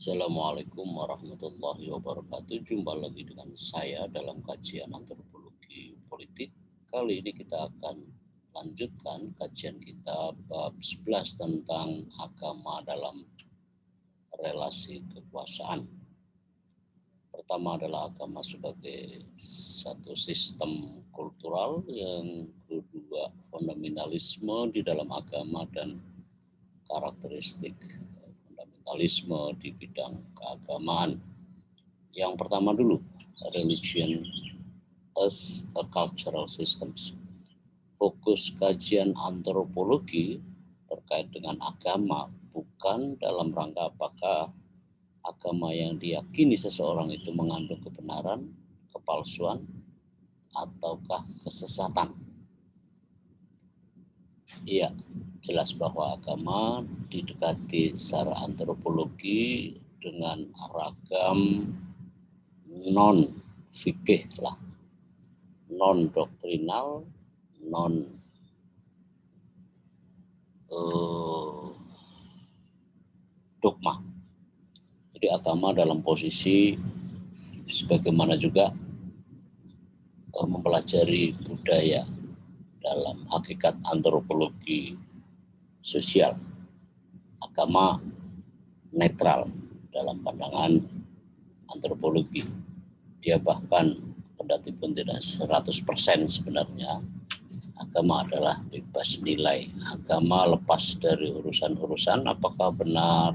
Assalamualaikum warahmatullahi wabarakatuh. Jumpa lagi dengan saya dalam kajian antropologi politik. Kali ini kita akan lanjutkan kajian kita bab 11 tentang agama dalam relasi kekuasaan. Pertama adalah agama sebagai satu sistem kultural, yang kedua fundamentalisme di dalam agama dan karakteristik fundamentalisme di bidang keagamaan. Yang pertama dulu, religion as a cultural systems. Fokus kajian antropologi terkait dengan agama bukan dalam rangka apakah agama yang diyakini seseorang itu mengandung kebenaran, kepalsuan, ataukah kesesatan. Iya, jelas bahwa agama didekati secara antropologi dengan ragam non fikih lah, non doktrinal, non dogma. Jadi agama dalam posisi sebagaimana juga mempelajari budaya dalam hakikat antropologi sosial. Agama netral dalam pandangan antropologi. Dia bahkan kendati pun tidak 100% sebenarnya, agama adalah bebas nilai. Agama lepas dari urusan-urusan apakah benar,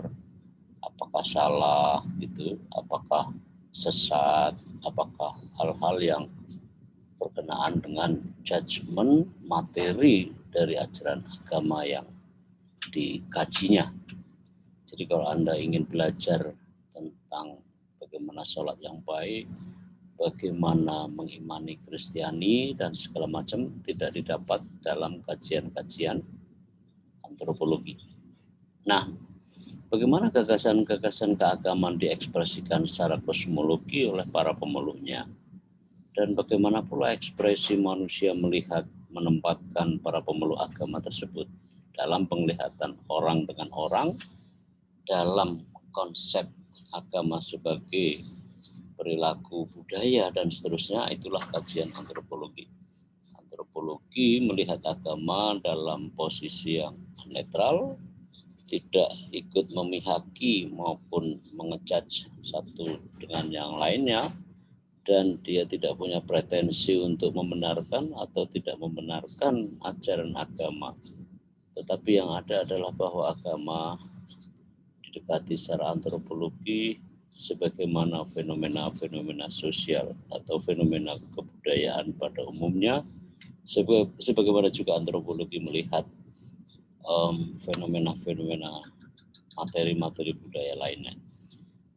apakah salah gitu, apakah sesat, apakah hal-hal yang berkenaan dengan judgement materi dari ajaran agama yang dikajinya. Jadi kalau Anda ingin belajar tentang bagaimana sholat yang baik, bagaimana mengimani Kristiani dan segala macam, tidak didapat dalam kajian-kajian antropologi. Nah, bagaimana gagasan-gagasan keagamaan diekspresikan secara kosmologi oleh para pemeluknya, dan bagaimana pula ekspresi manusia melihat menempatkan para pemeluk agama tersebut dalam penglihatan orang dengan orang, dalam konsep agama sebagai perilaku budaya dan seterusnya. Itulah kajian antropologi. Antropologi melihat agama dalam posisi yang netral, tidak ikut memihaki maupun mengejudge satu dengan yang lainnya, dan dia tidak punya pretensi untuk membenarkan atau tidak membenarkan ajaran agama. Tetapi yang ada adalah bahwa agama didekati secara antropologi sebagaimana fenomena-fenomena sosial atau fenomena kebudayaan pada umumnya, sebagaimana juga antropologi melihat fenomena-fenomena materi-materi budaya lainnya.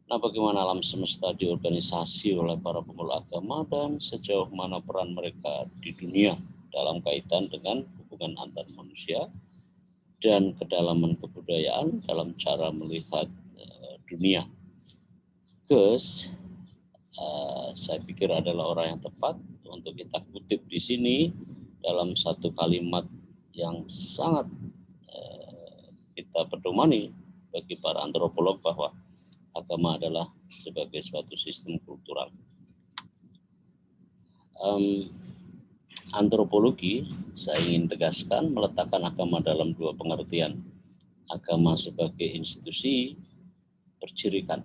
Nah, bagaimana alam semesta diorganisasi oleh para pemeluk agama dan sejauh mana peran mereka di dunia dalam kaitan dengan hubungan antar manusia dan kedalaman kebudayaan dalam cara melihat dunia. Gus, saya pikir adalah orang yang tepat untuk kita kutip di sini dalam satu kalimat yang sangat kita pedomani bagi para antropolog, bahwa agama adalah sebagai suatu sistem kultural. Antropologi, saya ingin tegaskan, meletakkan agama dalam dua pengertian. Agama sebagai institusi bercirikan.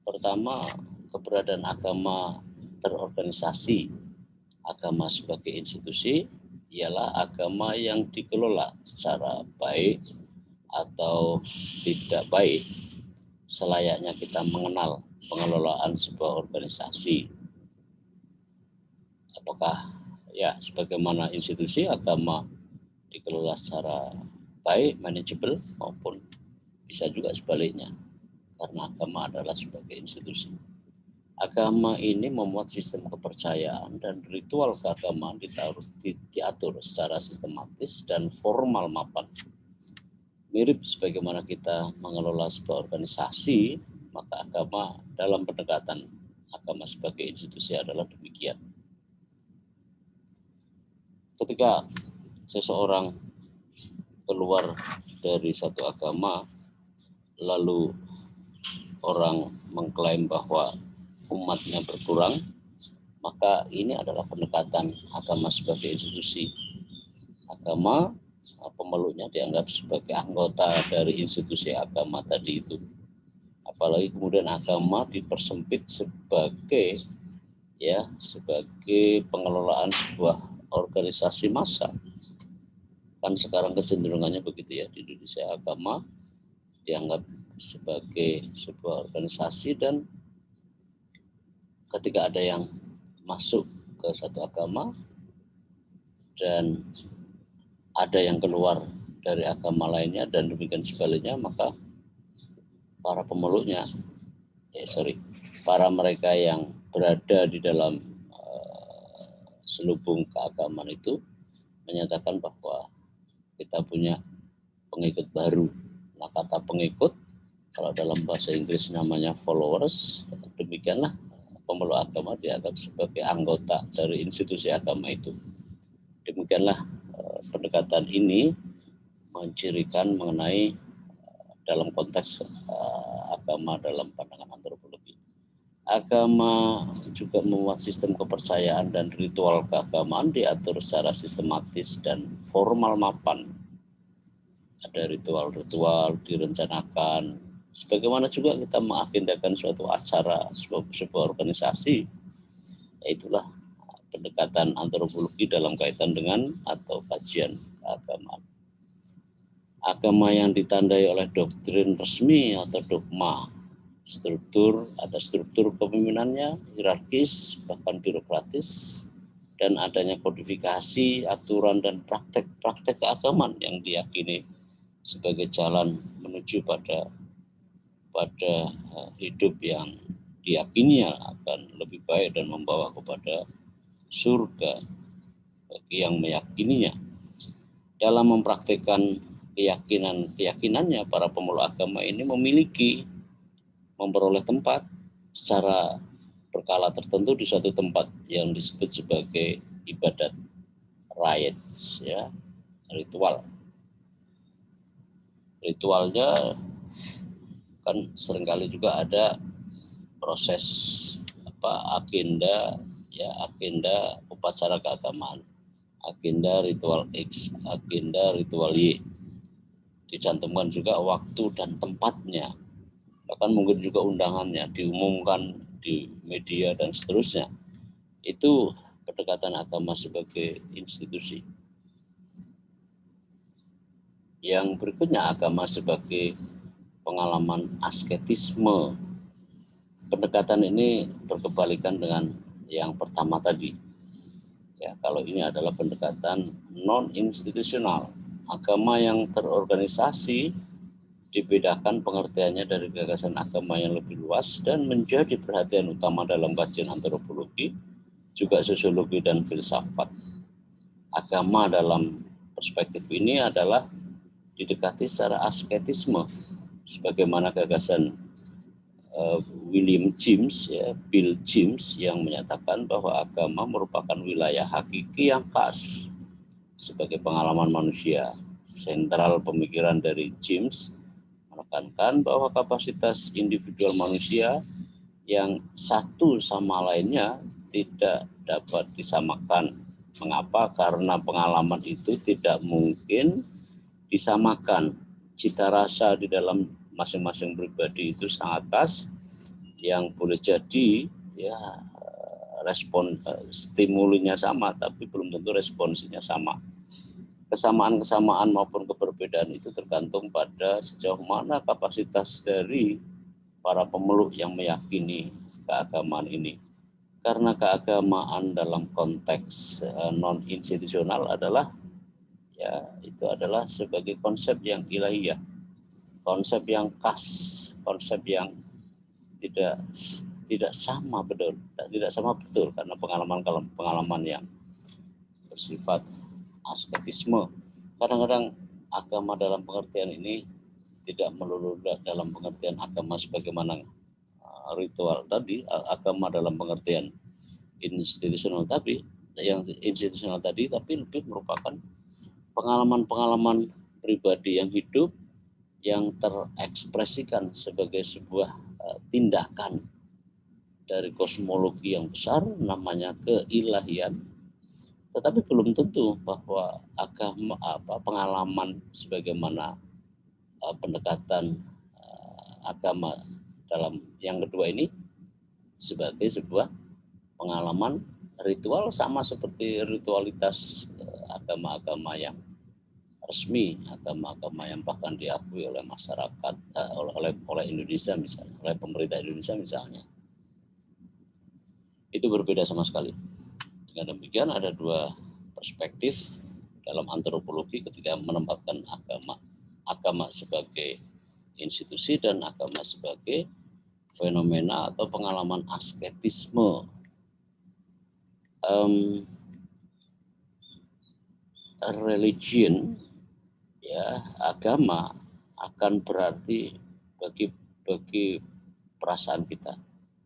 Pertama, keberadaan agama terorganisasi. Agama sebagai institusi ialah agama yang dikelola secara baik atau tidak baik, selayaknya kita mengenal pengelolaan sebuah organisasi. Apakah ya sebagaimana institusi agama dikelola secara baik, manageable, maupun bisa juga sebaliknya, karena agama adalah sebagai institusi. Agama ini memuat sistem kepercayaan dan ritual keagamaan diatur secara sistematis dan formal mapan. Mirip sebagaimana kita mengelola sebuah organisasi, maka agama dalam pendekatan agama sebagai institusi adalah demikian. Ketika seseorang keluar dari satu agama lalu orang mengklaim bahwa umatnya berkurang, maka ini adalah pendekatan agama sebagai institusi. Agama, pemeluknya dianggap sebagai anggota dari institusi agama tadi itu. Apalagi kemudian agama dipersempit sebagai pengelolaan sebuah organisasi massa. Kan sekarang kecenderungannya begitu ya, di Indonesia agama dianggap sebagai sebuah organisasi, dan ketika ada yang masuk ke satu agama dan ada yang keluar dari agama lainnya dan demikian sebaliknya, maka para mereka yang berada di dalam selubung keagamaan itu menyatakan bahwa kita punya pengikut baru. Nah, kata pengikut kalau dalam bahasa Inggris namanya followers. Demikianlah pemeluk agama dianggap sebagai anggota dari institusi agama itu. Demikianlah pendekatan ini mencirikan mengenai dalam konteks agama dalam pandangan antropologi. Agama juga memuat sistem kepercayaan dan ritual keagamaan diatur secara sistematis dan formal mapan. Ada ritual-ritual direncanakan, sebagaimana juga kita mengagendakan suatu acara, sebuah organisasi. Itulah pendekatan antropologi dalam kaitan dengan atau kajian keagamaan. Agama yang ditandai oleh doktrin resmi atau dogma, ada struktur kepemimpinannya, hierarkis, bahkan birokratis, dan adanya kodifikasi, aturan, dan praktek-praktek keagamaan yang diyakini sebagai jalan menuju pada hidup yang diyakini akan lebih baik dan membawa kepada surga bagi yang meyakininya. Dalam mempraktikkan keyakinannya, para pemeluk agama ini memperoleh tempat secara berkala tertentu di suatu tempat yang disebut sebagai ibadat, rites, ya, ritual. Ritualnya kan seringkali juga ada proses agenda upacara keagamaan, agenda ritual X, agenda ritual Y. Dicantumkan juga waktu dan tempatnya, bahkan mungkin juga undangannya diumumkan di media dan seterusnya. Itu pendekatan agama sebagai institusi. Yang berikutnya agama sebagai pengalaman asketisme. Pendekatan ini berkebalikan dengan yang pertama tadi. Ya, kalau ini adalah pendekatan non-institusional. Agama yang terorganisasi dibedakan pengertiannya dari gagasan agama yang lebih luas dan menjadi perhatian utama dalam kajian antropologi, juga sosiologi dan filsafat. Agama dalam perspektif ini adalah didekati secara asketisme, sebagaimana gagasan Bill James yang menyatakan bahwa agama merupakan wilayah hakiki yang khas sebagai pengalaman manusia. Sentral pemikiran dari James menekankan bahwa kapasitas individual manusia yang satu sama lainnya tidak dapat disamakan. Mengapa? Karena pengalaman itu tidak mungkin disamakan. Cita rasa di dalam masing-masing pribadi itu sangat khas, yang boleh jadi ya respon stimulinya sama, tapi belum tentu responsinya sama. Kesamaan-kesamaan maupun keberbedaan itu tergantung pada sejauh mana kapasitas dari para pemeluk yang meyakini keagamaan ini. Karena keagamaan dalam konteks non-institusional adalah itu adalah sebagai konsep yang ilahiyah, konsep yang khas, konsep yang tidak sama betul karena pengalaman yang bersifat asketisme. Kadang-kadang agama dalam pengertian ini tidak melulu dalam pengertian agama sebagaimana ritual tadi, agama dalam pengertian institusional tadi, tapi lebih merupakan pengalaman-pengalaman pribadi yang hidup yang terekspresikan sebagai sebuah tindakan dari kosmologi yang besar namanya keilahian, tetapi belum tentu bahwa agama pengalaman sebagaimana pendekatan agama dalam yang kedua ini sebagai sebuah pengalaman ritual, sama seperti ritualitas agama-agama yang resmi, agama-agama yang bahkan diakui oleh masyarakat, oleh Indonesia misalnya, oleh pemerintah Indonesia misalnya. Itu berbeda sama sekali. Dengan demikian ada dua perspektif dalam antropologi ketika menempatkan agama sebagai institusi dan agama sebagai fenomena atau pengalaman asketisme. Religion, ya, agama akan berarti bagi perasaan kita,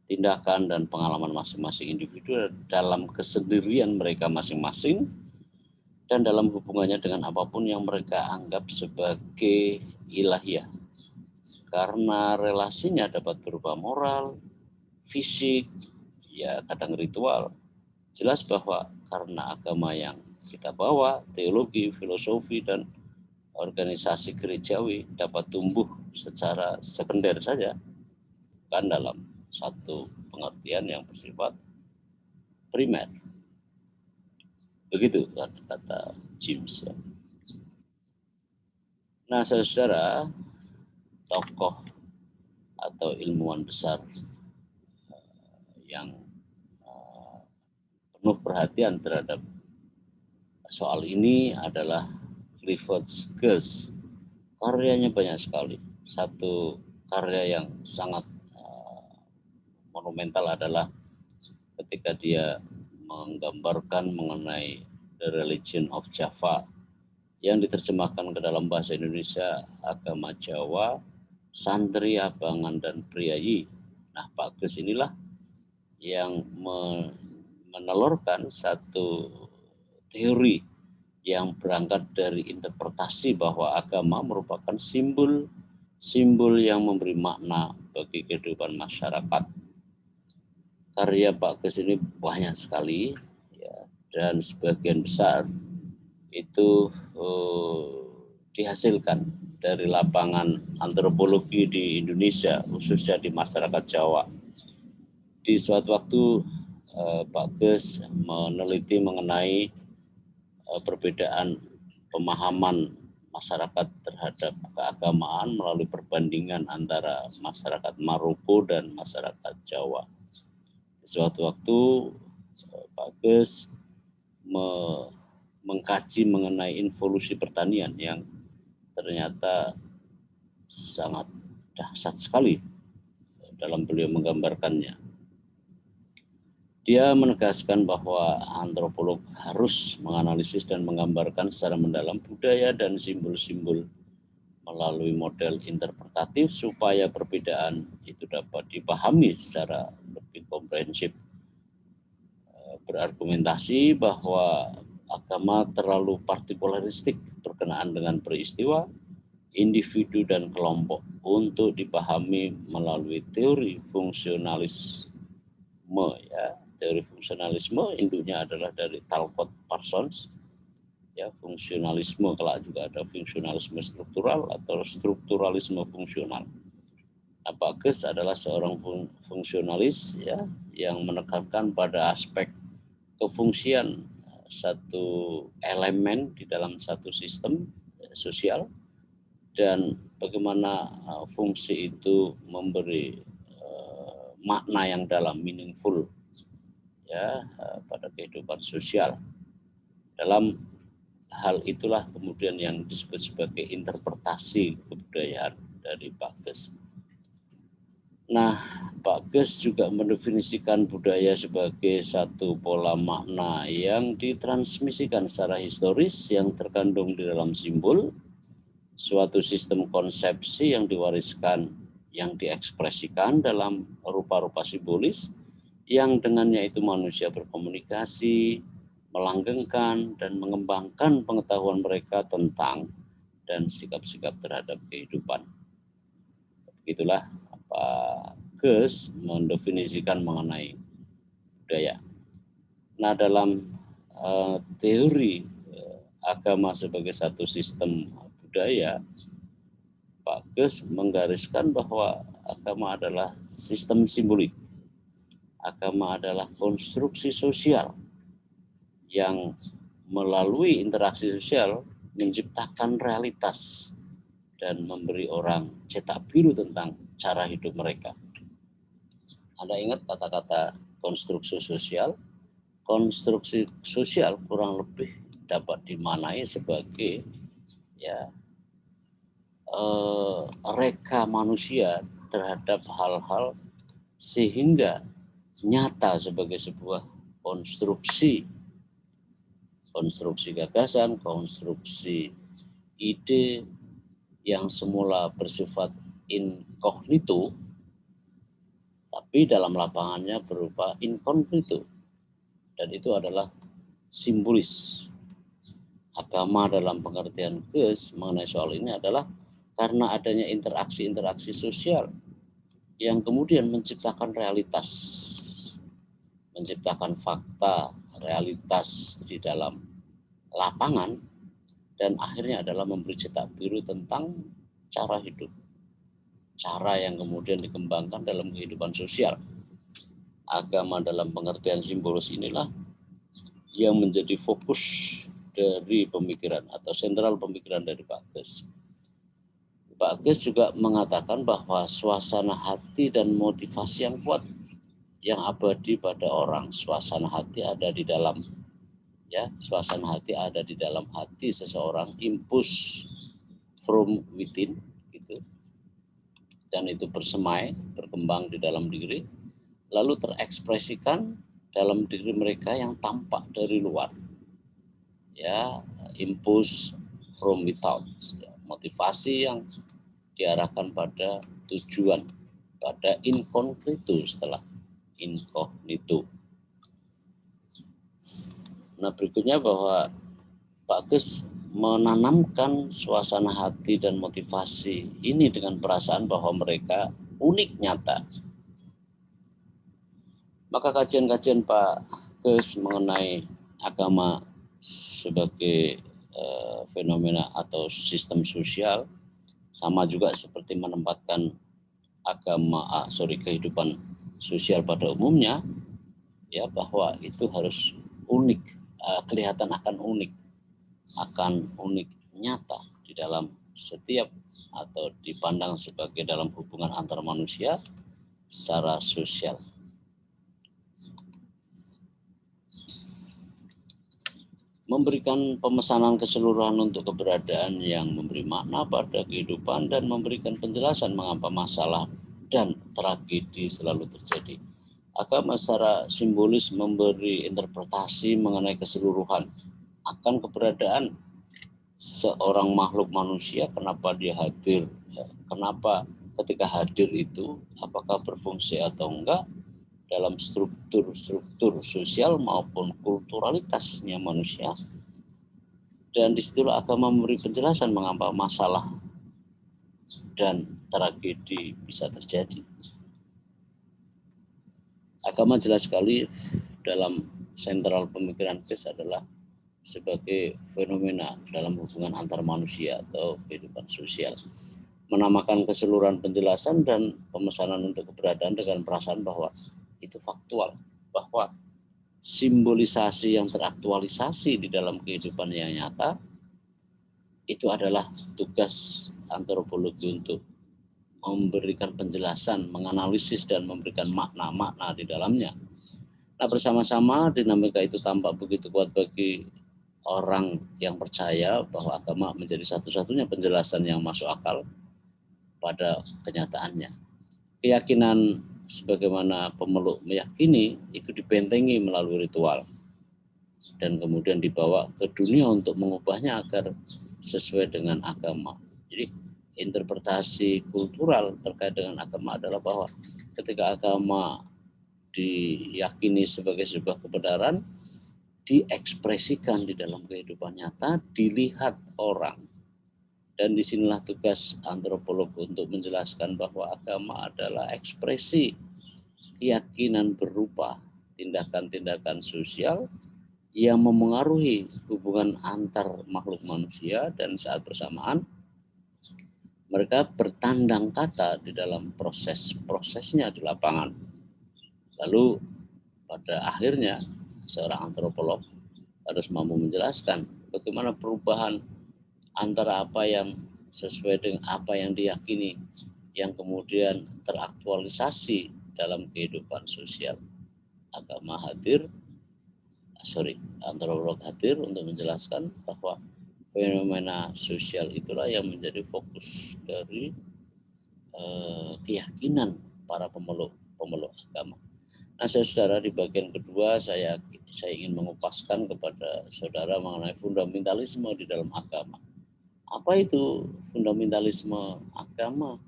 tindakan dan pengalaman masing-masing individu dalam kesendirian mereka masing-masing dan dalam hubungannya dengan apapun yang mereka anggap sebagai ilahiyah. Karena relasinya dapat berupa moral, fisik, ya kadang ritual. Jelas bahwa karena agama yang kita bawa, teologi, filosofi, dan organisasi gerejawi dapat tumbuh secara sekunder saja, kan dalam satu pengertian yang bersifat primer. Begitu kata James. Nah, saudara, tokoh atau ilmuwan besar yang penuh perhatian terhadap soal ini adalah Clifford Geertz. Karyanya banyak sekali. Satu karya yang sangat monumental adalah ketika dia menggambarkan mengenai The Religion of Java yang diterjemahkan ke dalam bahasa Indonesia, agama Jawa, santri, abangan, dan priayi. Nah, Pak Geertz inilah yang menelurkan satu teori yang berangkat dari interpretasi bahwa agama merupakan simbol yang memberi makna bagi kehidupan masyarakat. Karya Pak Geertz ini banyak sekali, ya, dan sebagian besar itu dihasilkan dari lapangan antropologi di Indonesia, khususnya di masyarakat Jawa. Di suatu waktu Pak Geertz meneliti mengenai perbedaan pemahaman masyarakat terhadap keagamaan melalui perbandingan antara masyarakat Maroko dan masyarakat Jawa. Di suatu waktu Pak Geertz mengkaji mengenai involusi pertanian yang ternyata sangat dahsyat sekali dalam beliau menggambarkannya. Dia menegaskan bahwa antropolog harus menganalisis dan menggambarkan secara mendalam budaya dan simbol-simbol melalui model interpretatif supaya perbedaan itu dapat dipahami secara lebih komprehensif. Berargumentasi bahwa agama terlalu partikularistik berkenaan dengan peristiwa, individu, dan kelompok untuk dipahami melalui teori fungsionalisme. Ya, teori fungsionalisme induknya adalah dari Talcott Parsons. Ya, fungsionalisme, kelak juga ada fungsionalisme struktural atau strukturalisme fungsional. Pak Geertz adalah seorang fungsionalis, ya, yang menekankan pada aspek kefungsian satu elemen di dalam satu sistem sosial dan bagaimana fungsi itu memberi makna yang dalam, meaningful, ya, pada kehidupan sosial. Dalam hal itulah kemudian yang disebut sebagai interpretasi kebudayaan dari Pak Geertz. Nah, Pak Geertz juga mendefinisikan budaya sebagai satu pola makna yang ditransmisikan secara historis yang terkandung di dalam simbol, suatu sistem konsepsi yang diwariskan, yang diekspresikan dalam rupa-rupa simbolis, yang dengannya itu manusia berkomunikasi, melanggengkan dan mengembangkan pengetahuan mereka tentang dan sikap-sikap terhadap kehidupan. Begitulah Pak Geus mendefinisikan mengenai budaya. Nah, dalam teori agama sebagai satu sistem budaya, Pak Geus menggariskan bahwa agama adalah sistem simbolik. Agama adalah konstruksi sosial yang melalui interaksi sosial menciptakan realitas dan memberi orang cetak biru tentang cara hidup mereka. Anda ingat kata-kata konstruksi sosial? Konstruksi sosial kurang lebih dapat dimaknai sebagai ya reka manusia terhadap hal-hal sehingga nyata sebagai sebuah konstruksi gagasan, konstruksi ide yang semula bersifat inkognito, tapi dalam lapangannya berupa inkognito. Dan itu adalah simbolis. Agama dalam pengertian Geus mengenai soal ini adalah karena adanya interaksi-interaksi sosial yang kemudian menciptakan realitas, menciptakan fakta, realitas di dalam lapangan, dan akhirnya adalah memberi cetak biru tentang cara hidup, cara yang kemudian dikembangkan dalam kehidupan sosial. Agama dalam pengertian simbolis inilah yang menjadi fokus dari pemikiran atau sentral pemikiran dari Pak Geus. Pak Geus juga mengatakan bahwa suasana hati dan motivasi yang kuat, yang abadi pada orang, suasana hati ada di dalam suasana hati ada di dalam hati seseorang, impulse from within gitu. Dan itu bersemai, berkembang di dalam diri, lalu terekspresikan dalam diri mereka yang tampak dari luar. Ya, impulse from without, motivasi yang diarahkan pada tujuan, pada inkognito setelah inkognito. Nah, berikutnya bahwa Pak Geus menanamkan suasana hati dan motivasi ini dengan perasaan bahwa mereka unik nyata. Maka kajian-kajian Pak Geus mengenai agama sebagai fenomena atau sistem sosial sama juga seperti menempatkan kehidupan sosial pada umumnya, ya, bahwa itu harus unik, kelihatan akan unik nyata di dalam setiap atau dipandang sebagai dalam hubungan antar manusia secara sosial. Memberikan pemesanan keseluruhan untuk keberadaan yang memberi makna pada kehidupan dan memberikan penjelasan mengapa masalah dan tragedi selalu terjadi. Agama secara simbolis memberi interpretasi mengenai keseluruhan akan keberadaan seorang makhluk manusia, kenapa dia hadir, kenapa ketika hadir itu apakah berfungsi atau enggak dalam struktur sosial maupun kulturalitasnya manusia. Dan disitulah agama memberi penjelasan mengapa masalah dan tragedi bisa terjadi. Agama jelas sekali dalam sentral pemikiran Geus adalah sebagai fenomena dalam hubungan antar manusia atau kehidupan sosial. Menamakan keseluruhan penjelasan dan pemesanan untuk keberadaan dengan perasaan bahwa itu faktual, bahwa simbolisasi yang teraktualisasi di dalam kehidupan yang nyata itu adalah tugas antropologi untuk memberikan penjelasan, menganalisis dan memberikan makna-makna di dalamnya. Nah, bersama-sama dinamika itu tampak begitu kuat bagi orang yang percaya bahwa agama menjadi satu-satunya penjelasan yang masuk akal pada kenyataannya. Keyakinan sebagaimana pemeluk meyakini itu dibentengi melalui ritual dan kemudian dibawa ke dunia untuk mengubahnya agar sesuai dengan agama. Jadi interpretasi kultural terkait dengan agama adalah bahwa ketika agama diyakini sebagai sebuah kebenaran, diekspresikan di dalam kehidupan nyata, dilihat orang Dan disinilah tugas antropolog untuk menjelaskan bahwa agama adalah ekspresi keyakinan berupa tindakan-tindakan sosial yang memengaruhi hubungan antar makhluk manusia, dan saat bersamaan mereka bertandang kata di dalam prosesnya di lapangan. Lalu pada akhirnya seorang antropolog harus mampu menjelaskan bagaimana perubahan antara apa yang sesuai dengan apa yang diyakini yang kemudian teraktualisasi dalam kehidupan sosial. Antropolog hadir untuk menjelaskan bahwa fenomena sosial itulah yang menjadi fokus dari keyakinan para pemeluk agama. Nah, saudara, di bagian kedua saya ingin mengupaskan kepada saudara mengenai fundamentalisme di dalam agama. Apa itu fundamentalisme agama?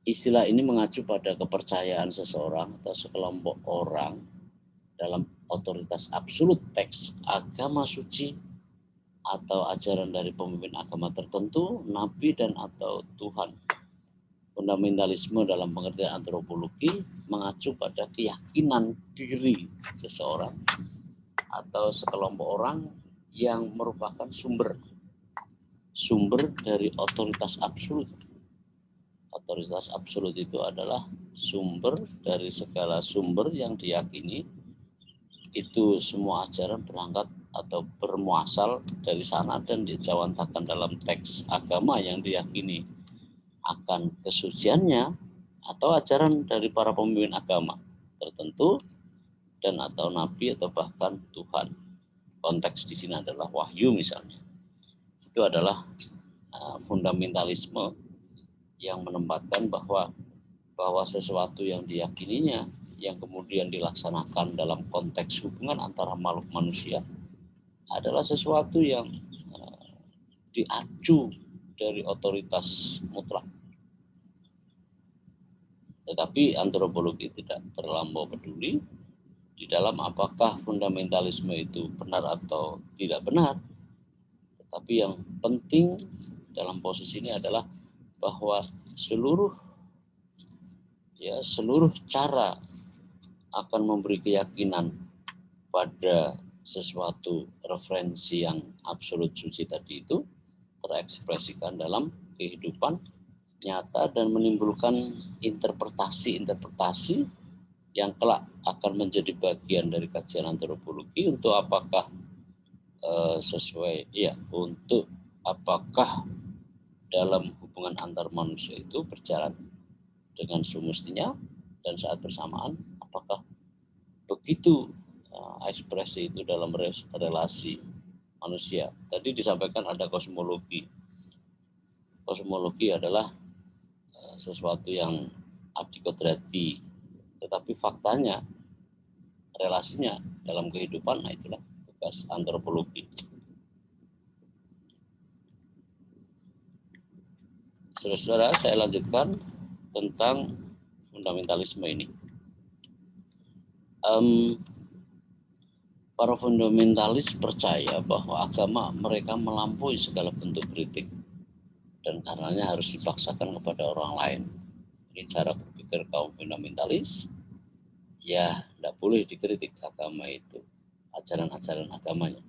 Istilah ini mengacu pada kepercayaan seseorang atau sekelompok orang dalam otoritas absolut teks agama suci atau ajaran dari pemimpin agama tertentu, nabi dan atau Tuhan. Fundamentalisme dalam pengertian antropologi mengacu pada keyakinan diri seseorang atau sekelompok orang yang merupakan sumber dari otoritas absolut. Otoritas absolut itu adalah sumber dari segala sumber yang diyakini itu semua ajaran berangkat atau bermuasal dari sana dan dijawantakan dalam teks agama yang diyakini akan kesuciannya atau ajaran dari para pemimpin agama tertentu dan atau nabi atau bahkan Tuhan. Konteks di sini adalah wahyu misalnya. Itu adalah fundamentalisme yang menempatkan bahwa sesuatu yang diyakininya yang kemudian dilaksanakan dalam konteks hubungan antara makhluk manusia adalah sesuatu yang diacu dari otoritas mutlak. Tetapi antropologi tidak terlampau peduli di dalam apakah fundamentalisme itu benar atau tidak benar. Tetapi yang penting dalam posisi ini adalah bahwa seluruh cara akan memberi keyakinan pada sesuatu referensi yang absolut suci tadi itu terekspresikan dalam kehidupan nyata dan menimbulkan interpretasi yang kelak akan menjadi bagian dari kajian antropologi untuk apakah untuk apakah dalam hubungan antar manusia itu berjalan dengan semestinya dan saat bersamaan apakah begitu ekspresi itu dalam relasi manusia. Tadi disampaikan ada kosmologi. Kosmologi adalah sesuatu yang abdikodrati, tetapi faktanya relasinya dalam kehidupan, nah itulah tugas antropologi. Saudara-saudara, saya lanjutkan tentang fundamentalisme ini. Para fundamentalis percaya bahwa agama mereka melampaui segala bentuk kritik dan karenanya harus dipaksakan kepada orang lain. Ini cara berpikir kaum fundamentalis. Ya, tidak boleh dikritik agama itu, ajaran-ajaran agamanya.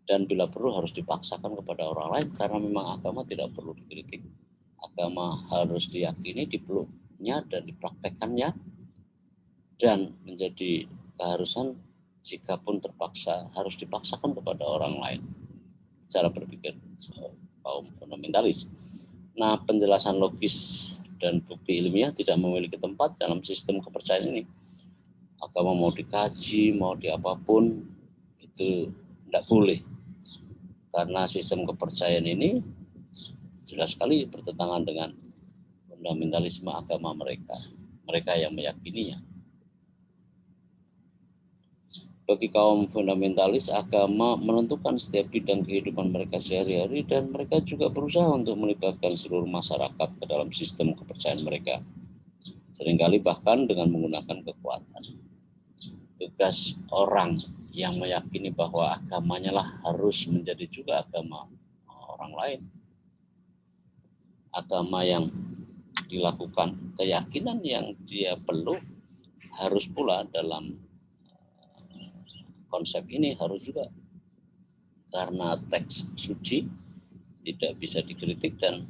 Dan bila perlu harus dipaksakan kepada orang lain karena memang agama tidak perlu dikritik. Agama harus diyakini, dipeluknya dan dipraktekkannya dan menjadi keharusan jika pun terpaksa harus dipaksakan kepada orang lain. Cara berpikir kaum fundamentalis. Nah, penjelasan logis dan bukti ilmiah tidak memiliki tempat dalam sistem kepercayaan ini. Agama mau dikaji, mau diapapun itu tidak boleh. Karena sistem kepercayaan ini jelas sekali bertentangan dengan fundamentalisme agama mereka yang meyakininya. Bagi kaum fundamentalis, agama menentukan setiap bidang kehidupan mereka sehari-hari dan mereka juga berusaha untuk melibatkan seluruh masyarakat ke dalam sistem kepercayaan mereka. Seringkali bahkan dengan menggunakan kekuatan. Tugas orang yang meyakini bahwa agamanya lah harus menjadi juga agama orang lain. Agama yang dilakukan, keyakinan yang dia peluk harus pula dalam konsep ini harus juga, karena teks suci tidak bisa dikritik dan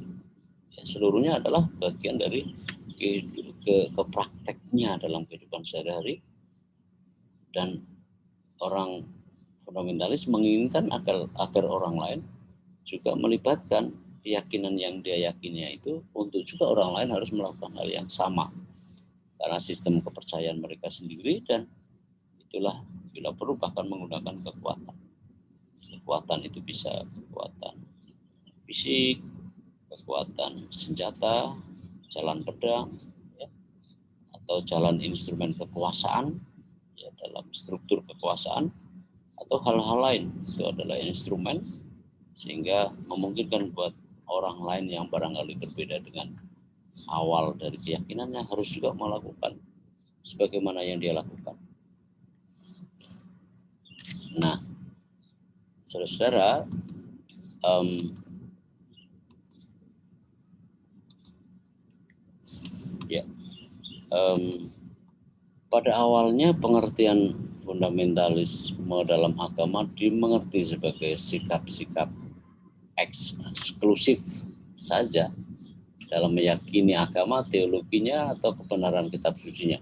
seluruhnya adalah bagian dari ke prakteknya dalam kehidupan sehari-hari. Dan orang fundamentalis menginginkan agar orang lain juga melibatkan keyakinan yang dia yakininya itu untuk juga orang lain harus melakukan hal yang sama, karena sistem kepercayaan mereka sendiri, dan itulah bila perlu bahkan menggunakan kekuatan itu bisa kekuatan fisik, kekuatan senjata, jalan pedang, ya, atau jalan instrumen kekuasaan, ya, dalam struktur kekuasaan, atau hal-hal lain. Itu adalah instrumen sehingga memungkinkan buat orang lain yang barangkali berbeda dengan awal dari keyakinannya harus juga melakukan sebagaimana yang dia lakukan. Nah, saudara-saudara, pada awalnya pengertian fundamentalisme dalam agama dimengerti sebagai sikap-sikap eksklusif saja dalam meyakini agama, teologinya, atau kebenaran kitab sucinya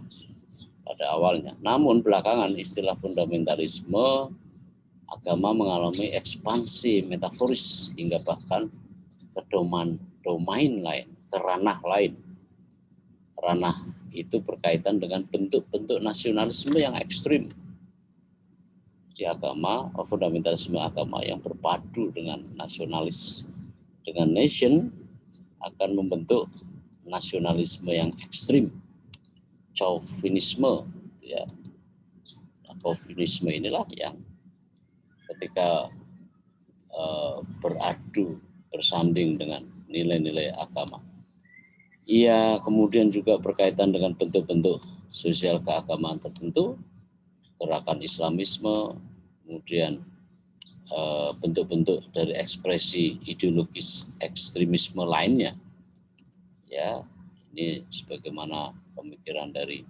pada awalnya. Namun belakangan istilah fundamentalisme agama mengalami ekspansi metaforis hingga bahkan ke domain lain, ke ranah lain. Ranah itu berkaitan dengan bentuk-bentuk nasionalisme yang ekstrim di agama, fundamentalisme agama yang berpadu dengan nasionalis, dengan nation, akan membentuk nasionalisme yang ekstrim, chauvinisme, ya. Chauvinisme inilah yang ketika beradu, bersanding dengan nilai-nilai agama, ia kemudian juga berkaitan dengan bentuk-bentuk sosial keagamaan tertentu, gerakan Islamisme, kemudian bentuk-bentuk dari ekspresi ideologis ekstremisme lainnya. Ya, ini sebagaimana pemikiran dari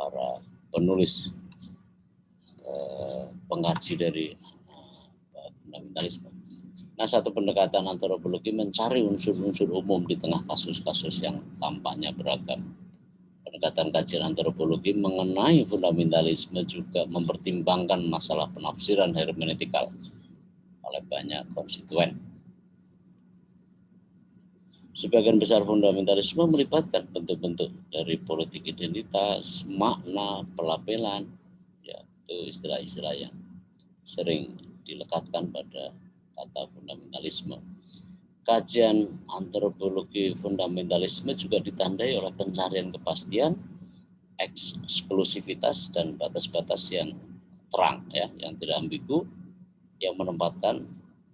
para penulis, pengkaji dari fundamentalisme. Nah, satu pendekatan antropologi mencari unsur-unsur umum di tengah kasus-kasus yang tampaknya beragam. Pendekatan kajian antropologi mengenai fundamentalisme juga mempertimbangkan masalah penafsiran hermeneutikal oleh banyak konstituen. Sebagian besar fundamentalisme melibatkan bentuk-bentuk dari politik identitas, makna, pelabelan, ya, itu istilah-istilah yang sering dilekatkan pada kata fundamentalisme. Kajian antropologi fundamentalisme juga ditandai oleh pencarian kepastian, eksklusivitas, dan batas-batas yang terang, ya, yang tidak ambigu, yang menempatkan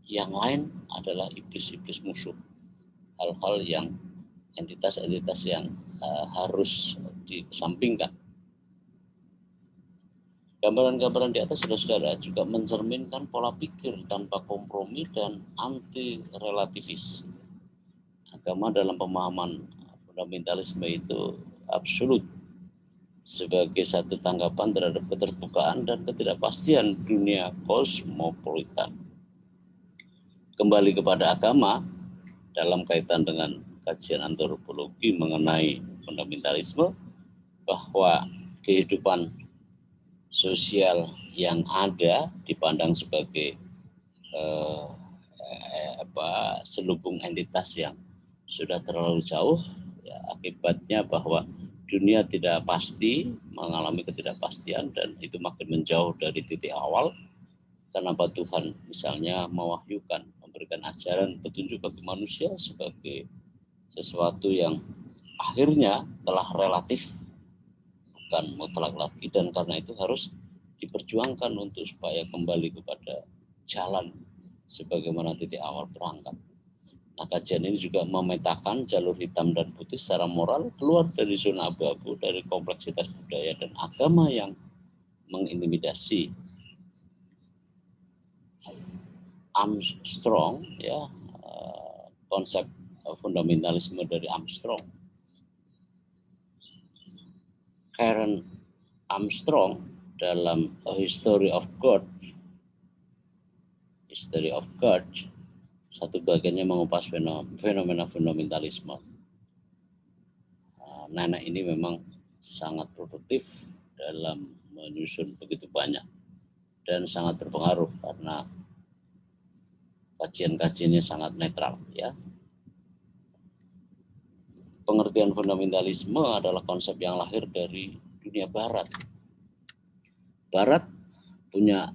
yang lain adalah iblis-iblis musuh. Hal-hal yang entitas-entitas yang harus dikesampingkan. Gambaran-gambaran di atas, saudara-saudara, juga mencerminkan pola pikir tanpa kompromi dan anti relativis. Agama dalam pemahaman fundamentalisme itu absolut sebagai satu tanggapan terhadap keterbukaan dan ketidakpastian dunia kosmopolitan. Kembali kepada agama dalam kaitan dengan kajian antropologi mengenai fundamentalisme, bahwa kehidupan sosial yang ada dipandang sebagai selubung entitas yang sudah terlalu jauh, ya, akibatnya bahwa dunia tidak pasti, mengalami ketidakpastian, dan itu makin menjauh dari titik awal. Kenapa Tuhan misalnya mewahyukan, memberikan ajaran petunjuk bagi manusia sebagai sesuatu yang akhirnya telah relatif, bukan mutlak lagi, dan karena itu harus diperjuangkan untuk supaya kembali kepada jalan sebagaimana titik awal berangkat. Nah, kajian ini juga memetakan jalur hitam dan putih secara moral keluar dari zona abu-abu, dari kompleksitas budaya dan agama yang mengintimidasi. Armstrong, ya, konsep fundamentalisme dari Armstrong. Karen Armstrong dalam A History of God, satu bagiannya mengupas fenomena fundamentalisme. Nenek ini memang sangat produktif dalam menyusun begitu banyak dan sangat berpengaruh karena kajian-kajiannya sangat netral, ya. Pengertian fundamentalisme adalah konsep yang lahir dari dunia barat. Barat punya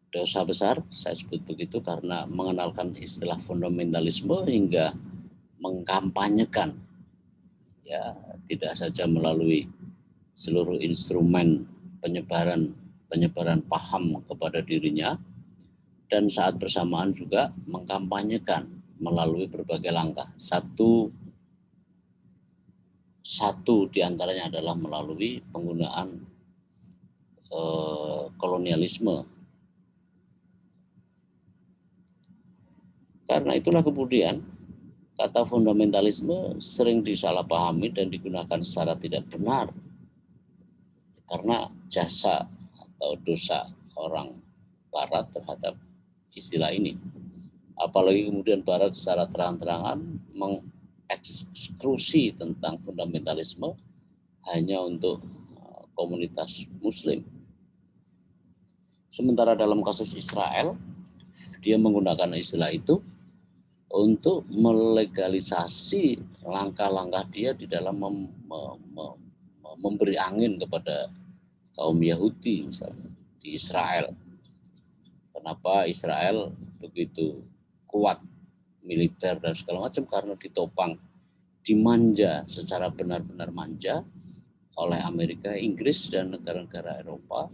dosa besar, saya sebut begitu, karena mengenalkan istilah fundamentalisme hingga mengkampanyekan, ya, tidak saja melalui seluruh instrumen penyebaran paham kepada dirinya, dan saat bersamaan juga mengkampanyekan melalui berbagai langkah. Satu diantaranya adalah melalui penggunaan kolonialisme. Karena itulah kemudian kata fundamentalisme sering disalahpahami dan digunakan secara tidak benar karena jasa atau dosa orang Barat terhadap istilah ini. Apalagi kemudian Barat secara terang-terangan eksklusi tentang fundamentalisme hanya untuk komunitas Muslim. Sementara dalam kasus Israel, dia menggunakan istilah itu untuk melegalisasi langkah-langkah dia di dalam memberi angin kepada kaum Yahudi misalnya di Israel. Kenapa Israel begitu kuat militer dan segala macam? Karena ditopang, dimanja secara benar-benar manja oleh Amerika, Inggris, dan negara-negara Eropa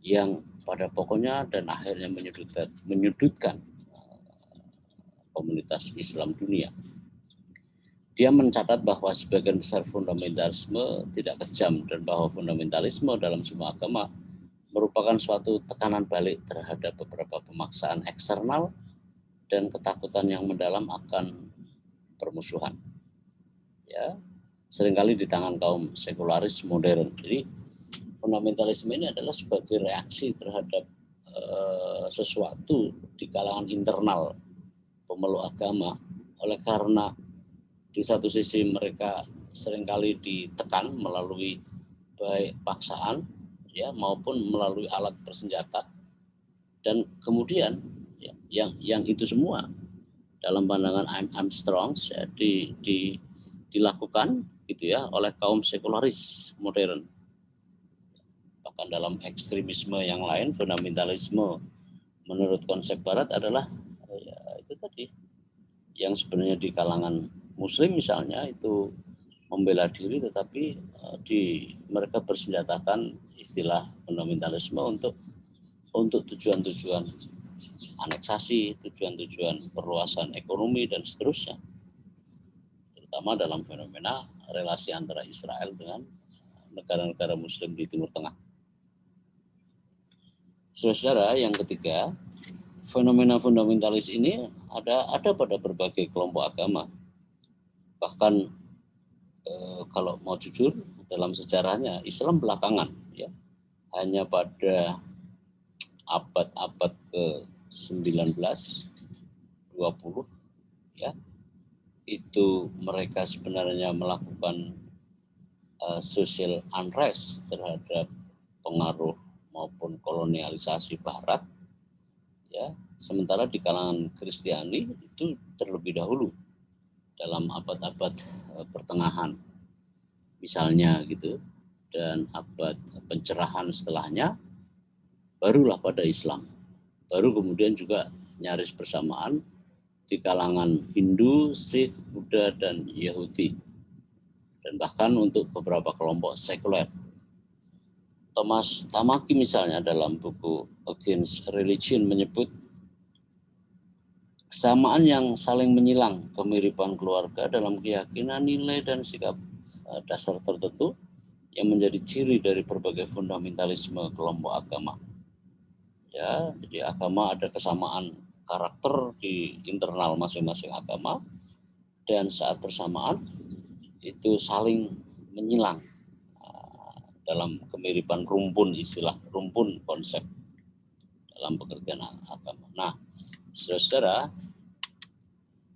yang pada pokoknya dan akhirnya menyudutkan komunitas Islam dunia. Dia mencatat bahwa sebagian besar fundamentalisme tidak kejam dan bahwa fundamentalisme dalam semua agama merupakan suatu tekanan balik terhadap beberapa pemaksaan eksternal dan ketakutan yang mendalam akan permusuhan. Ya, seringkali di tangan kaum sekularis modern. Jadi fundamentalisme ini adalah sebagai reaksi terhadap sesuatu di kalangan internal pemeluk agama, oleh karena di satu sisi mereka seringkali ditekan melalui baik paksaan, ya, maupun melalui alat bersenjata, dan kemudian ya, yang itu semua dalam pandangan Armstrong ya, dilakukan gitu ya oleh kaum sekularis modern. Bahkan dalam ekstremisme yang lain, fundamentalisme menurut konsep Barat adalah ya, itu tadi yang sebenarnya di kalangan Muslim misalnya itu membela diri, tetapi mereka bersenjatakan istilah fundamentalisme untuk tujuan-tujuan aneksasi, tujuan-tujuan perluasan ekonomi dan seterusnya, terutama dalam fenomena relasi antara Israel dengan negara-negara Muslim di Timur Tengah. Saudara, yang ketiga, fenomena fundamentalis ini ada pada berbagai kelompok agama. Bahkan kalau mau jujur dalam sejarahnya Islam belakangan, ya, hanya pada abad-abad ke-19, 20, ya, itu mereka sebenarnya melakukan social unrest terhadap pengaruh maupun kolonialisasi Barat, ya. Sementara di kalangan Kristiani itu terlebih dahulu dalam abad-abad pertengahan misalnya gitu, dan abad pencerahan setelahnya barulah pada Islam. Baru kemudian juga nyaris bersamaan di kalangan Hindu, Sikh, Buddha, dan Yahudi, dan bahkan untuk beberapa kelompok sekuler. Thomas Tamaki misalnya dalam buku Against Religion menyebut Kesamaan yang saling menyilang, kemiripan keluarga dalam keyakinan, nilai, dan sikap dasar tertentu yang menjadi ciri dari berbagai fundamentalisme kelompok agama. Ya, jadi agama ada kesamaan karakter di internal masing-masing agama, dan saat bersamaan itu saling menyilang dalam kemiripan rumpun istilah, rumpun konsep dalam pengertian agama. Nah, saudara-saudara,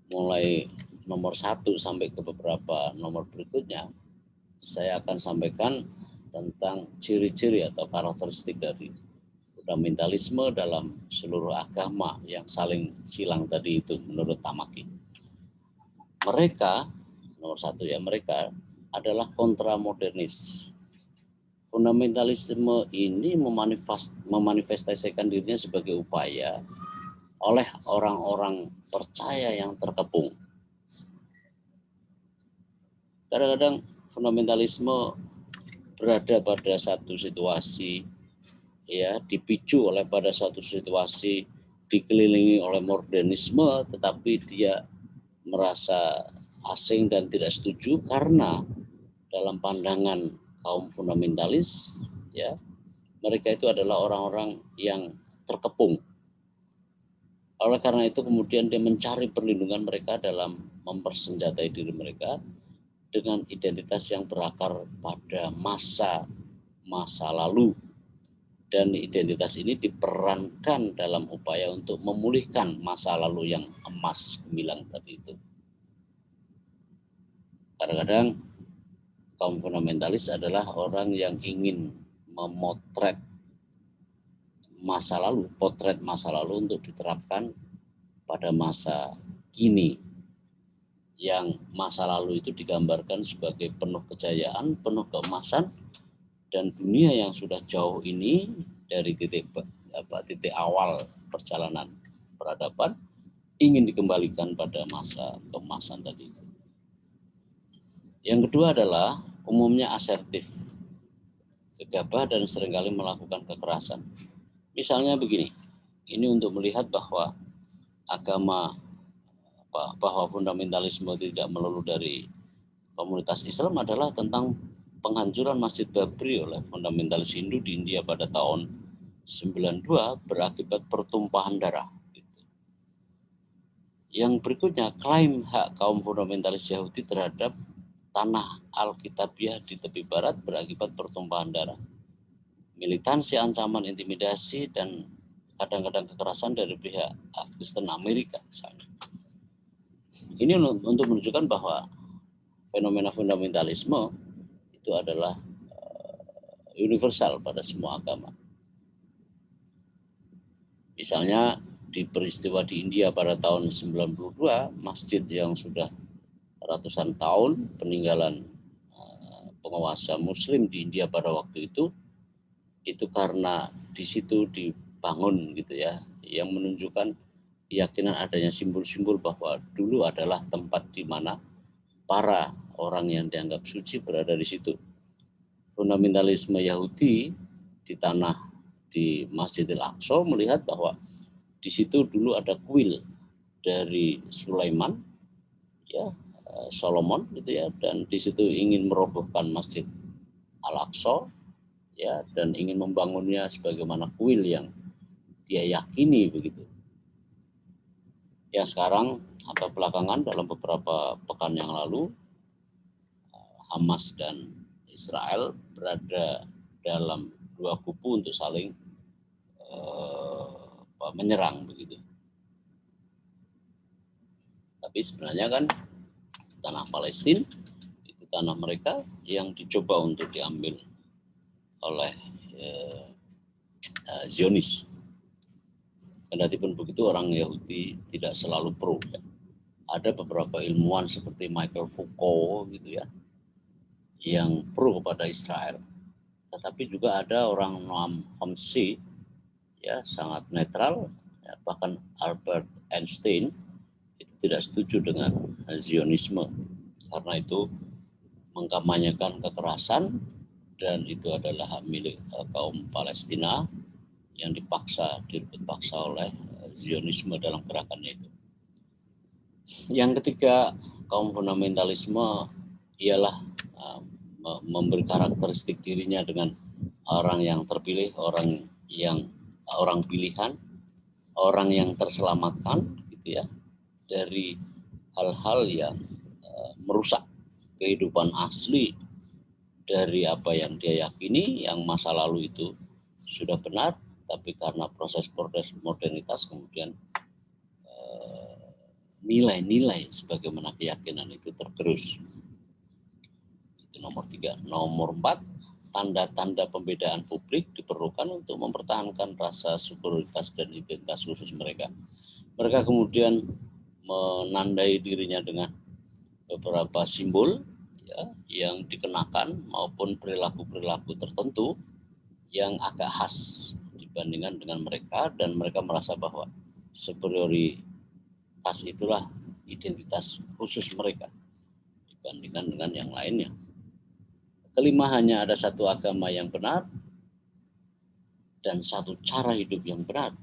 mulai nomor 1 sampai ke beberapa nomor berikutnya, saya akan sampaikan tentang ciri-ciri atau karakteristik dari fundamentalisme dalam seluruh agama yang saling silang tadi itu menurut Tamaki. Mereka, nomor 1 ya, mereka adalah kontramodernis. Fundamentalisme ini memanifestasikan dirinya sebagai upaya oleh orang-orang percaya yang terkepung. Kadang-kadang fundamentalisme berada pada satu situasi, ya, dipicu oleh pada suatu situasi, dikelilingi oleh modernisme, tetapi dia merasa asing dan tidak setuju karena dalam pandangan kaum fundamentalis, ya, mereka itu adalah orang-orang yang terkepung. Oleh karena itu kemudian dia mencari perlindungan mereka dalam mempersenjatai diri mereka dengan identitas yang berakar pada masa lalu, dan identitas ini diperankan dalam upaya untuk memulihkan masa lalu yang emas gemilang tadi itu. Kadang-kadang kaum fundamentalis adalah orang yang ingin memotret masa lalu, potret masa lalu untuk diterapkan pada masa kini, yang masa lalu itu digambarkan sebagai penuh kejayaan, penuh keemasan, dan dunia yang sudah jauh ini dari titik awal perjalanan peradaban ingin dikembalikan pada masa keemasan tadi. Yang kedua adalah umumnya asertif, gegabah, dan seringkali melakukan kekerasan. Misalnya begini, ini untuk melihat bahwa bahwa fundamentalisme tidak melulu dari komunitas Islam adalah tentang penghancuran Masjid Babri oleh fundamentalis Hindu di India pada tahun 92 berakibat pertumpahan darah. Yang berikutnya, klaim hak kaum fundamentalis Yahudi terhadap tanah Alkitabiah di tepi barat berakibat pertumpahan darah. Militansi, ancaman, intimidasi, dan kadang-kadang kekerasan dari pihak Kristen Amerika misalnya. Ini untuk menunjukkan bahwa fenomena fundamentalisme itu adalah universal pada semua agama. Misalnya di peristiwa di India pada tahun 92, masjid yang sudah ratusan tahun peninggalan penguasa Muslim di India pada waktu itu karena di situ dibangun gitu ya, yang menunjukkan keyakinan adanya simbol-simbol bahwa dulu adalah tempat di mana para orang yang dianggap suci berada di situ. Fundamentalisme Yahudi di Masjidil Aqsa melihat bahwa di situ dulu ada kuil dari Sulaiman, ya, Solomon gitu ya, dan di situ ingin merobohkan Masjid Al-Aqsa, ya, dan ingin membangunnya sebagaimana kuil yang dia yakini begitu. Yang sekarang atau belakangan dalam beberapa pekan yang lalu, Hamas dan Israel berada dalam dua kubu untuk saling menyerang begitu. Tapi sebenarnya kan tanah Palestina itu tanah mereka yang dicoba untuk diambil oleh Zionis. Kendatipun begitu, orang Yahudi tidak selalu pro. Ya. Ada beberapa ilmuwan seperti Michael Foucault gitu ya, yang pro kepada Israel. Tetapi juga ada orang Noam Chomsky, ya, sangat netral. Ya, bahkan Albert Einstein itu tidak setuju dengan Zionisme karena itu mengkampanyekan kekerasan dan itu adalah hak milik kaum Palestina yang direbut paksa oleh Zionisme dalam gerakannya itu. Yang ketiga, kaum fundamentalisme ialah memberi karakteristik dirinya dengan orang yang terpilih, orang pilihan, orang yang terselamatkan, gitu ya, dari hal-hal yang merusak kehidupan asli dari apa yang dia yakini, yang masa lalu itu sudah benar, tapi karena proses modernitas kemudian nilai-nilai sebagaimana keyakinan itu tergerus. Itu nomor 3. Nomor 4, tanda-tanda pembedaan publik diperlukan untuk mempertahankan rasa superioritas dan identitas khusus mereka. Mereka kemudian menandai dirinya dengan beberapa simbol ya, yang dikenakan maupun perilaku-perilaku tertentu yang agak khas dibandingkan dengan mereka, dan mereka merasa bahwa superioritas itulah identitas khusus mereka dibandingkan dengan yang lainnya. Kelima, hanya ada satu agama yang benar dan satu cara hidup yang benar,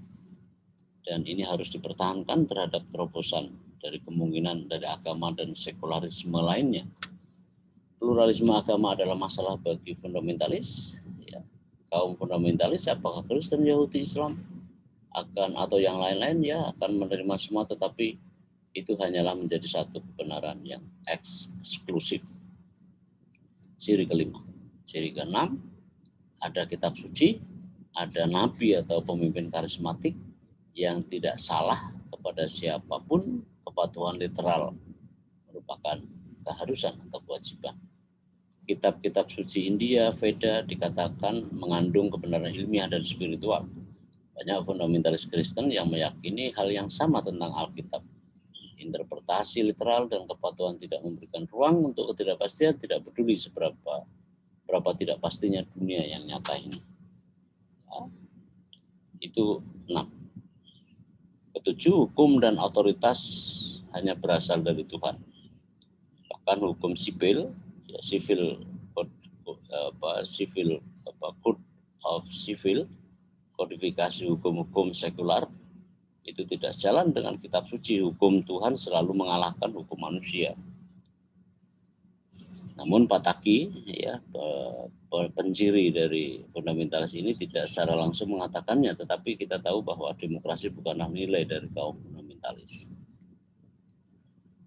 dan ini harus dipertahankan terhadap terobosan dari kemungkinan dari agama dan sekularisme lainnya. Pluralisme agama adalah masalah bagi fundamentalis. Ya. Kaum fundamentalis, apakah Kristen, Yahudi, Islam, akan atau yang lain-lain, ya akan menerima semua, tetapi itu hanyalah menjadi satu kebenaran yang eksklusif. Ciri kelima. Ciri keenam, ada kitab suci, ada nabi atau pemimpin karismatik yang tidak salah kepada siapapun. Kepatuhan literal merupakan keharusan atau kewajiban. Kitab-kitab suci India, Veda dikatakan mengandung kebenaran ilmiah dan spiritual. Banyak fundamentalis Kristen yang meyakini hal yang sama tentang Alkitab. Interpretasi literal dan kepatuhan tidak memberikan ruang untuk ketidakpastian, tidak peduli berapa tidak pastinya dunia yang nyata ini. Ya, itu 6. Ketujuh, hukum dan otoritas hanya berasal dari Tuhan. Bahkan hukum sipil, ya, code of civil, kodifikasi hukum-hukum sekular, itu tidak sejalan dengan kitab suci. Hukum Tuhan selalu mengalahkan hukum manusia. Namun Pataki, ya, penciri dari fundamentalis ini, tidak secara langsung mengatakannya, tetapi kita tahu bahwa demokrasi bukanlah nilai dari kaum fundamentalis.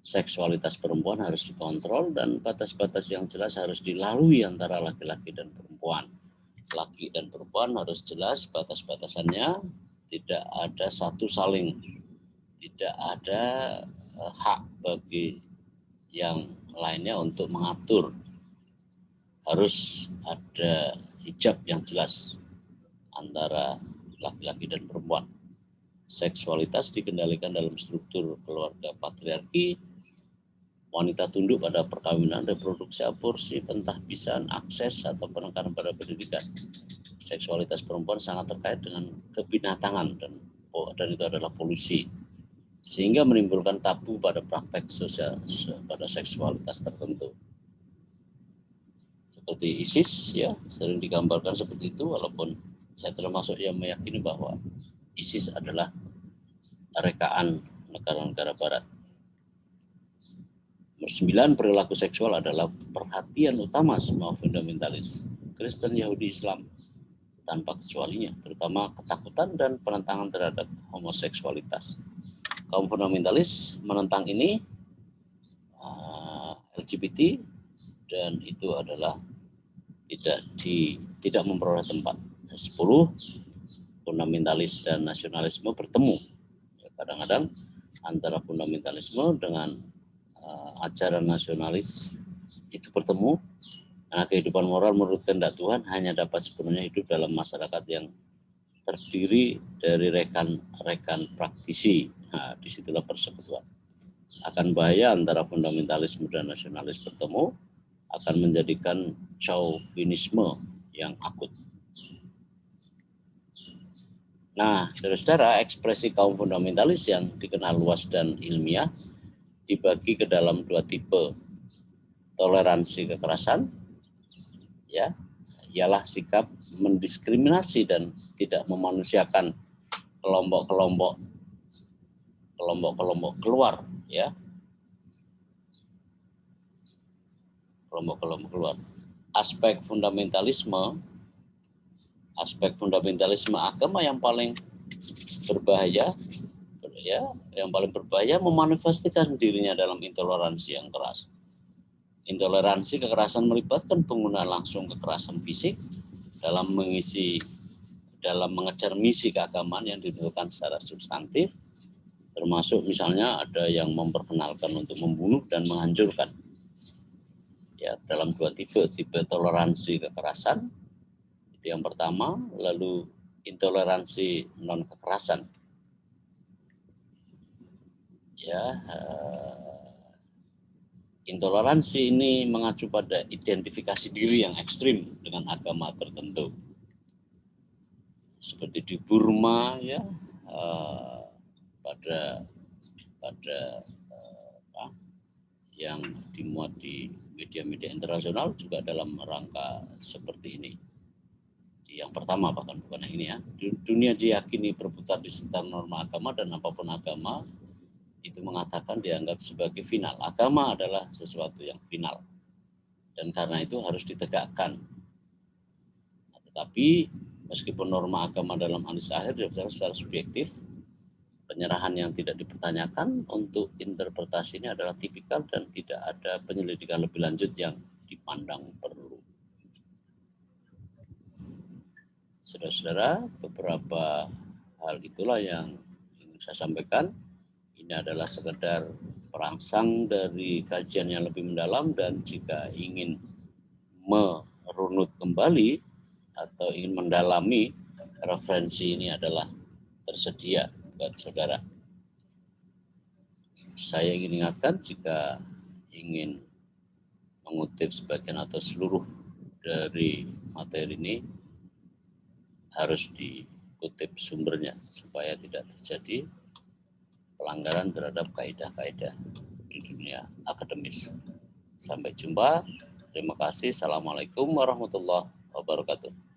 Seksualitas perempuan harus dikontrol dan batas-batas yang jelas harus dilalui antara laki-laki dan perempuan. Laki dan perempuan harus jelas batas-batasannya, tidak ada tidak ada hak bagi yang lainnya untuk mengatur. Harus ada hijab yang jelas antara laki-laki dan perempuan. Seksualitas dikendalikan dalam struktur keluarga patriarki. Wanita tunduk pada perkawinan, reproduksi, aborsi, pentahbisan, akses atau penekanan pada pendidikan. Seksualitas perempuan sangat terkait dengan kebinatangan dan itu adalah polusi, sehingga menimbulkan tabu pada praktek sosial pada seksualitas tertentu. Seperti ISIS, ya, sering digambarkan seperti itu, walaupun saya termasuk yang meyakini bahwa ISIS adalah rekaan negara-negara barat. Nomor 9, perilaku seksual adalah perhatian utama semua fundamentalis Kristen, Yahudi, Islam tanpa kecualinya, terutama ketakutan dan penentangan terhadap homoseksualitas. Kaum fundamentalis menentang ini, LGBT, dan itu adalah tidak memperoleh tempat. 10, fundamentalis dan nasionalisme bertemu. Kadang-kadang antara fundamentalisme dengan ajaran nasionalis itu bertemu, karena kehidupan moral menurut kehendak Tuhan hanya dapat sepenuhnya hidup dalam masyarakat yang terdiri dari rekan-rekan praktisi. Nah, disitulah persekutuan. Akan bahaya antara fundamentalisme dan nasionalis bertemu, akan menjadikan chauvinisme yang akut. Nah, saudara-saudara, ekspresi kaum fundamentalis yang dikenal luas dan ilmiah dibagi ke dalam 2 tipe. Toleransi kekerasan, ya, ialah sikap mendiskriminasi dan tidak memanusiakan kelompok-kelompok keluar, ya, kelompok-kelompok luar. Aspek fundamentalisme agama yang paling berbahaya, ya, yang paling berbahaya memanifestasikan dirinya dalam intoleransi yang keras. Intoleransi kekerasan melibatkan penggunaan langsung kekerasan fisik dalam mengejar misi keagamaan yang ditentukan secara substantif, termasuk misalnya ada yang memperkenalkan untuk membunuh dan menghancurkan. Ya, dalam dua tipe toleransi kekerasan itu yang pertama, lalu intoleransi non kekerasan. Ya, intoleransi ini mengacu pada identifikasi diri yang ekstrim dengan agama tertentu, seperti di Burma, ya, pada yang dimuat di media-media internasional juga dalam rangka seperti ini. Yang pertama, bahkan bukan yang ini, ya. Dunia diyakini berputar di sekitar norma agama, dan apapun agama itu mengatakan dianggap sebagai final. Agama adalah sesuatu yang final, dan karena itu harus ditegakkan. Tetapi meskipun norma agama dalam hadis akhir secara subjektif, penyerahan yang tidak dipertanyakan untuk interpretasi ini adalah tipikal dan tidak ada penyelidikan lebih lanjut yang dipandang perlu. Saudara-saudara, beberapa hal itulah yang ingin saya sampaikan. Ini adalah sekedar perangsang dari kajian yang lebih mendalam, dan jika ingin merunut kembali atau ingin mendalami referensi ini adalah tersedia buat saudara. Saya ingin ingatkan, jika ingin mengutip sebagian atau seluruh dari materi ini, harus dikutip sumbernya supaya tidak terjadi pelanggaran terhadap kaidah-kaidah di dunia akademis. Sampai jumpa. Terima kasih. Assalamualaikum warahmatullahi wabarakatuh.